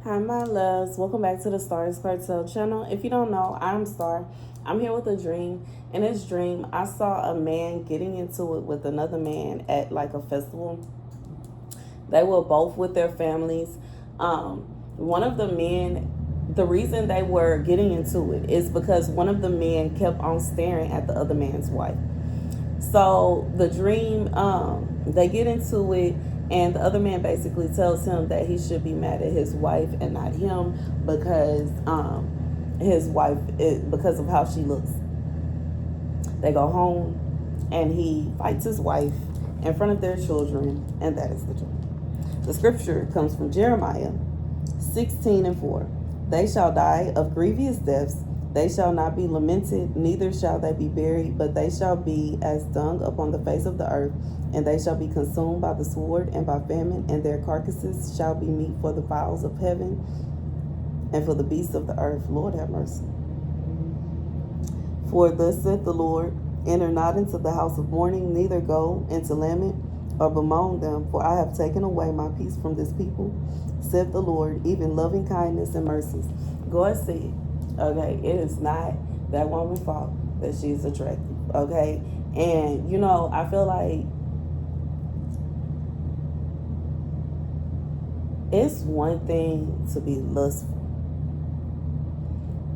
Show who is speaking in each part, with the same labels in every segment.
Speaker 1: Hi, my loves. Welcome back to the Starscartel channel. If you don't know, I'm Star. I'm here with a dream. In this dream, I saw a man getting into it with another man at like a festival. They were both with their families. One of the men, the reason they were getting into it is because one of the men kept on staring at the other man's wife. So the dream, they get into it, and the other man basically tells him that he should be mad at his wife and not him because his wife, because of how she looks. They go home, and he fights his wife in front of their children, and that is the dream. The scripture comes from Jeremiah 16:4. They shall die of grievous deaths. They shall not be lamented, neither shall they be buried, but they shall be as dung upon the face of the earth, and they shall be consumed by the sword and by famine, and their carcasses shall be meat for the fowls of heaven and for the beasts of the earth. Lord have mercy. For thus saith the Lord, enter not into the house of mourning, neither go into lament or bemoan them, for I have taken away my peace from this people, saith the Lord, even loving kindness and mercies. God said, okay, it is not that woman's fault that she's attractive, okay? And, I feel like it's one thing to be lustful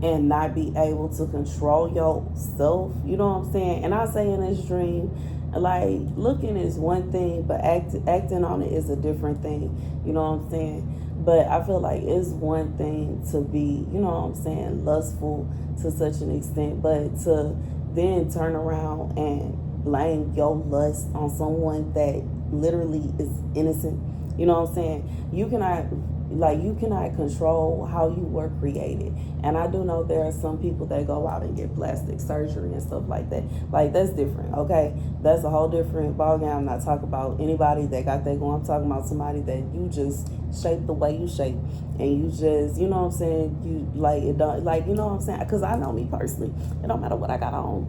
Speaker 1: and not be able to control yourself, you know what I'm saying? And I say in this dream, like, looking is one thing, but acting on it is a different thing, you know what I'm saying? But I feel like it's one thing to be, you know what I'm saying, lustful to such an extent, but to then turn around and blame your lust on someone that literally is innocent, you know what I'm saying? You cannot control how you were created. And I do know there are some people that go out and get plastic surgery and stuff like that. Like, that's different, okay? That's a whole different ballgame. I'm not talking about anybody that got that going. I'm talking about somebody that you just shape the way you shape. And you just, you know what I'm saying? You, like, it don't, like, you know what I'm saying? Because I know me personally. It don't matter what I got on.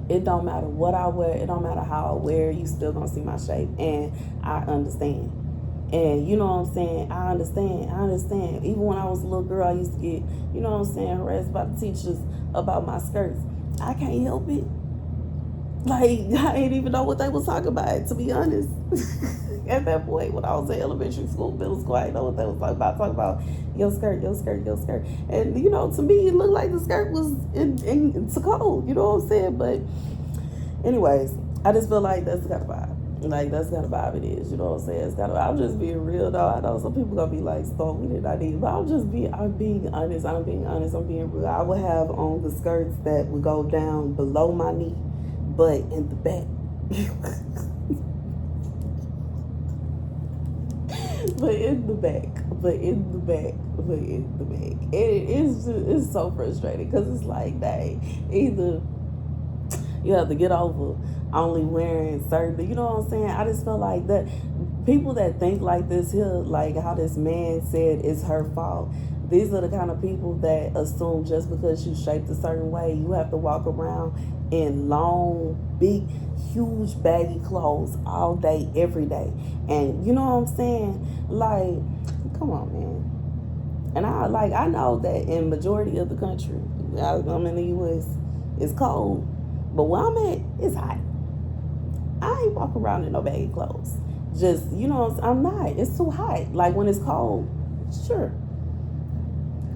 Speaker 1: It don't matter what I wear. It don't matter how I wear. You still gonna see my shape. And I understand. And you know what I'm saying? I understand. Even when I was a little girl, I used to get, you know what I'm saying, harassed by the teachers about my skirts. I can't help it. Like, I didn't even know what they was talking about, to be honest. At that point, when I was in elementary school, middle school, I didn't know what they was talking about your skirt, your skirt, your skirt. And, to me, it looked like the skirt was in cold, you know what I'm saying? But anyways, I just feel like that's the kind of vibe. Like, that's the kind of vibe it is, you know what I'm saying? It's kind of, I'm just being real, though. I know some people gonna be like, "Stop, we did not need," but I'm being honest. I'm being real. I would have on the skirts that would go down below my knee, but in the back. But in the back, but in the back, but in the back. It's so frustrating because it's like, dang, either you have to get over only wearing certain, you know what I'm saying? I just feel like that people that think like this here, like how this man said it's her fault, these are the kind of people that assume just because you shaped a certain way, you have to walk around in long, big, huge, baggy clothes all day, every day. And you know what I'm saying? Like, come on, man. And I know that in majority of the country, I'm in the U.S., it's cold. But where I'm at, it's hot. I ain't walking around in no baggy clothes. Just, I'm not. It's too hot. Like, when it's cold, sure.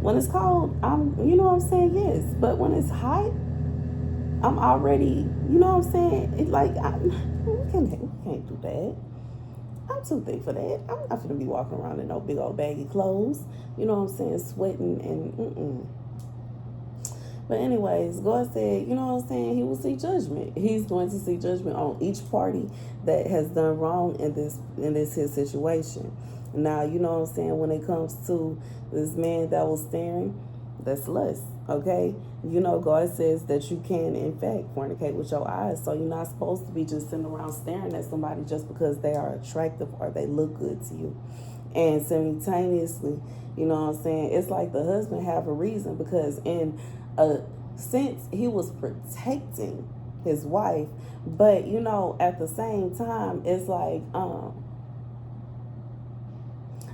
Speaker 1: When it's cold, you know what I'm saying? Yes. But when it's hot, I'm already, you know what I'm saying? It's like, we can't do that. I'm too thick for that. I'm not gonna be walking around in no big old baggy clothes. You know what I'm saying? Sweating and But anyways, God said, you know what I'm saying, he will see judgment. He's going to see judgment on each party that has done wrong in this his situation. Now, you know what I'm saying, when it comes to this man that was staring, that's lust, okay? God says that you can, in fact, fornicate with your eyes. So you're not supposed to be just sitting around staring at somebody just because they are attractive or they look good to you. And simultaneously, you know what I'm saying, it's like the husband have a reason because in a sense he was protecting his wife, but at the same time it's like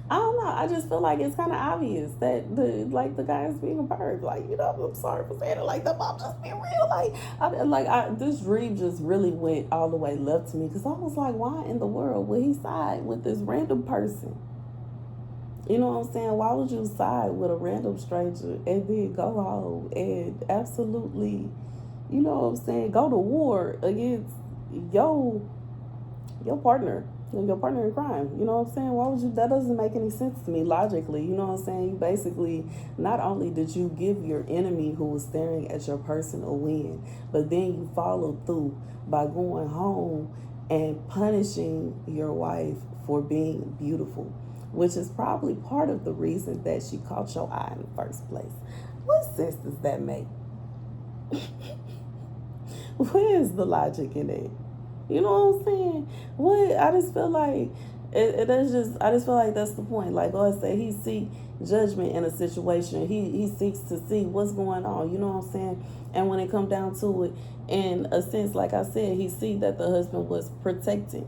Speaker 1: I I don't know. I just feel like it's kind of obvious that the guy is being a perv. Like, I'm sorry for saying it like that, but I'm just being real. This dream just really went all the way left to me because I was like, why in the world would he side with this random person? You know what I'm saying? Why would you side with a random stranger and then go home and absolutely, you know what I'm saying, go to war against your your partner, your partner in crime? You know what I'm saying? Why would you? That doesn't make any sense to me logically. You know what I'm saying? You basically, not only did you give your enemy who was staring at your person a win, but then you followed through by going home and punishing your wife for being beautiful, which is probably part of the reason that she caught your eye in the first place. What sense does that make? Where is the logic in it? You know what I'm saying? What I just feel like I just feel like that's the point. Like God said, he seek judgment in a situation. He seeks to see what's going on. You know what I'm saying? And when it come down to it, in a sense, like I said, he see that the husband was protecting.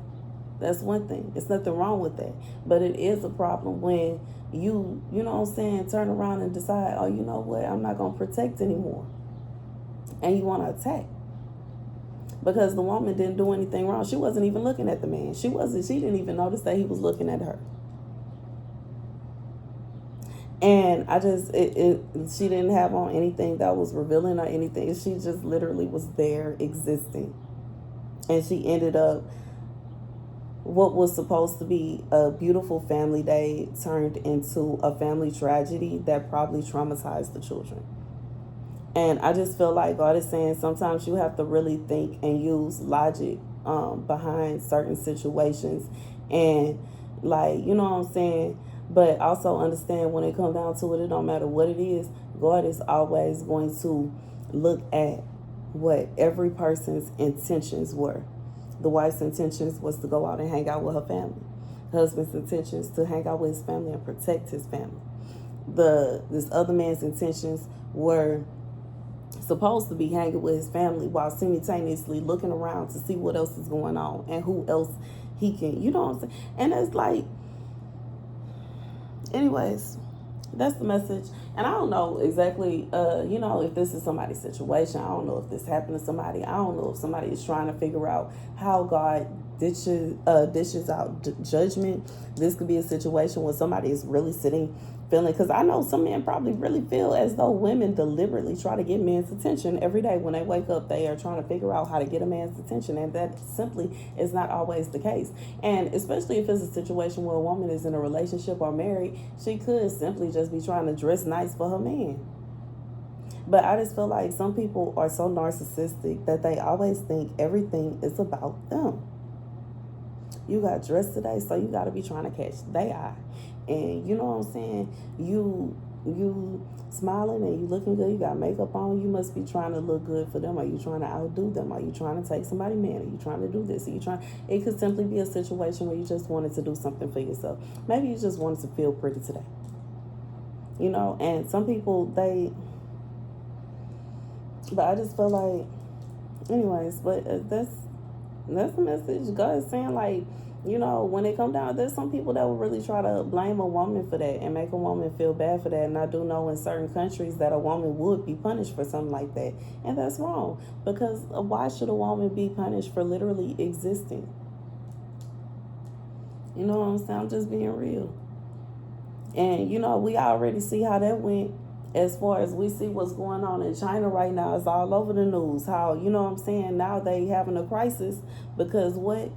Speaker 1: That's one thing. It's nothing wrong with that. But it is a problem when you know what I'm saying, turn around and decide, oh, you know what, I'm not gonna protect anymore. And you wanna attack. Because the woman didn't do anything wrong. She wasn't even looking at the man. She didn't even notice that he was looking at her. And she didn't have on anything that was revealing or anything. She just literally was there existing. And she ended up, what was supposed to be a beautiful family day turned into a family tragedy that probably traumatized the children. And I just feel like God is saying sometimes you have to really think and use logic behind certain situations. And you know what I'm saying? But also understand when it comes down to it, it don't matter what it is. God is always going to look at what every person's intentions were. The wife's intentions was to go out and hang out with her family. The husband's intentions to hang out with his family and protect his family. This other man's intentions were supposed to be hanging with his family while simultaneously looking around to see what else is going on and who else he can, you know what I'm saying? And it's like, anyways, that's the message. And I don't know exactly, if this is somebody's situation. I don't know if this happened to somebody. I don't know if somebody is trying to figure out how God dishes out judgment. This could be a situation where somebody is really sitting feeling, because I know some men probably really feel as though women deliberately try to get men's attention every day. When they wake up, they are trying to figure out how to get a man's attention, and that simply is not always the case. And especially if it's a situation where a woman is in a relationship or married, she could simply just be trying to dress nice for her man. But I just feel like some people are so narcissistic that they always think everything is about them. You got dressed today, so you got to be trying to catch their eye. And you know what I'm saying? You smiling and you looking good, you got makeup on, you must be trying to look good for them. Are you trying to outdo them? Are you trying to take somebody man? Are you trying to do this? It could simply be a situation where you just wanted to do something for yourself. Maybe you just wanted to feel pretty today. And some people, but I just feel like, anyways, but that's the message. God is saying, when it comes down, there's some people that will really try to blame a woman for that and make a woman feel bad for that. And I do know in certain countries that a woman would be punished for something like that. And that's wrong, because why should a woman be punished for literally existing? You know what I'm saying? I'm just being real. And, we already see how that went. As far as we see what's going on in China right now, it's all over the news. How, you know what I'm saying, now they having a crisis because what?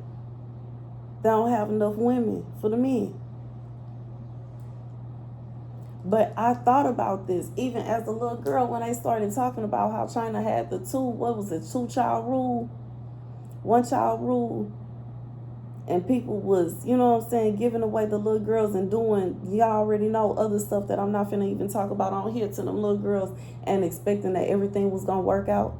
Speaker 1: They don't have enough women for the men. But I thought about this even as a little girl when they started talking about how China had the 2-child rule, 1-child rule. And people was, you know what I'm saying, giving away the little girls and doing, y'all already know, other stuff that I'm not finna even talk about on here to them little girls, and expecting that everything was gonna work out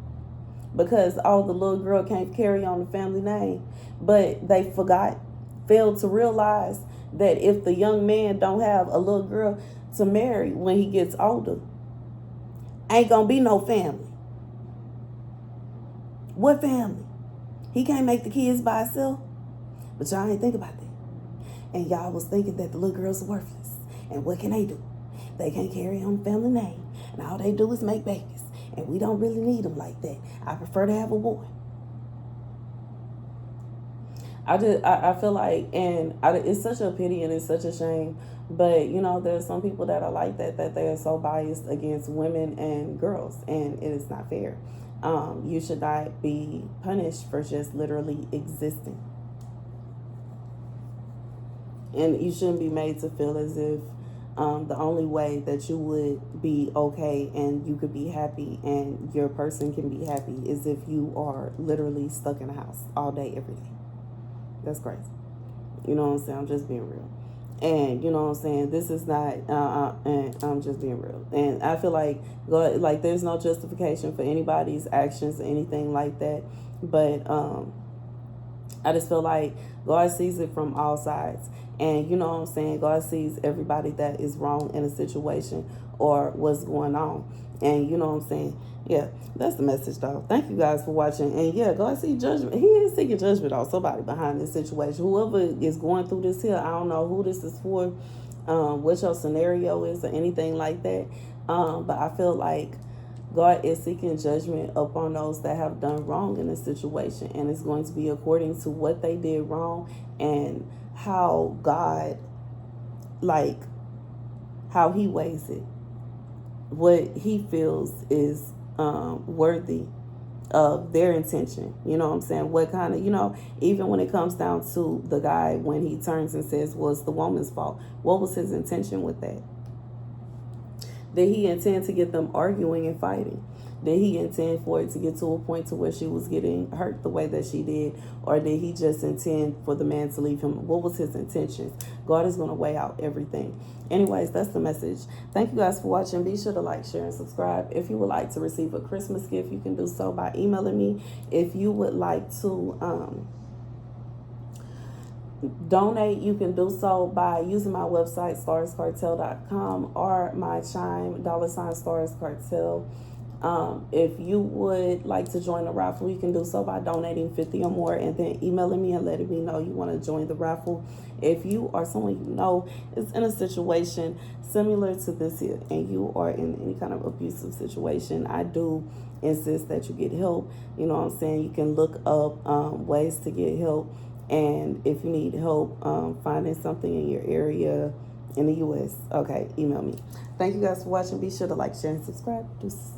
Speaker 1: because the little girl can't carry on the family name. But they failed to realize that if the young man don't have a little girl to marry when he gets older, ain't gonna be no family. What family? He can't make the kids by himself. But y'all ain't think about that. And y'all was thinking that the little girls are worthless. And what can they do? They can't carry on the family name. And all they do is make babies. And we don't really need them like that. I prefer to have a boy. I feel like, it's such a pity and it's such a shame. But, there's some people that are like that they are so biased against women and girls. And it is not fair. You should not be punished for just literally existing. And you shouldn't be made to feel as if the only way that you would be okay and you could be happy and your person can be happy is if you are literally stuck in a house all day, every day. That's crazy. You know what I'm saying? I'm just being real. And you know what I'm saying? This is not, and I'm just being real. And I feel like, there's no justification for anybody's actions or anything like that. But I just feel like God sees it from all sides. And you know what I'm saying? God sees everybody that is wrong in a situation or what's going on. And you know what I'm saying? Yeah, that's the message, though. Thank you guys for watching. And yeah, God sees judgment. He is seeking judgment on somebody behind this situation. Whoever is going through this here, I don't know who this is for, what your scenario is or anything like that. But I feel like God is seeking judgment upon those that have done wrong in this situation. And it's going to be according to what they did wrong and how God, how he weighs it. What he feels is worthy of their intention. You know what I'm saying? What kind of, even when it comes down to the guy, when he turns and says, well, it's the woman's fault. What was his intention with that? Did he intend to get them arguing and fighting? Did he intend for it to get to a point to where she was getting hurt the way that she did? Or did he just intend for the man to leave him? What was his intentions? God is going to weigh out everything. Anyways, that's the message. Thank you guys for watching. Be sure to like, share, and subscribe. If you would like to receive a Christmas gift, you can do so by emailing me. If you would like to donate, you can do so by using my website, Starscartel.com, or my Chime, $Starscartel. If you would like to join the raffle, you can do so by donating $50 or more and then emailing me and letting me know you want to join the raffle. If you or someone you know is in a situation similar to this here and you are in any kind of abusive situation, I do insist that you get help. You know what I'm saying? You can look up ways to get help. And if you need help finding something in your area in the U.S., okay, email me. Thank you guys for watching. Be sure to like, share, and subscribe. Deuces.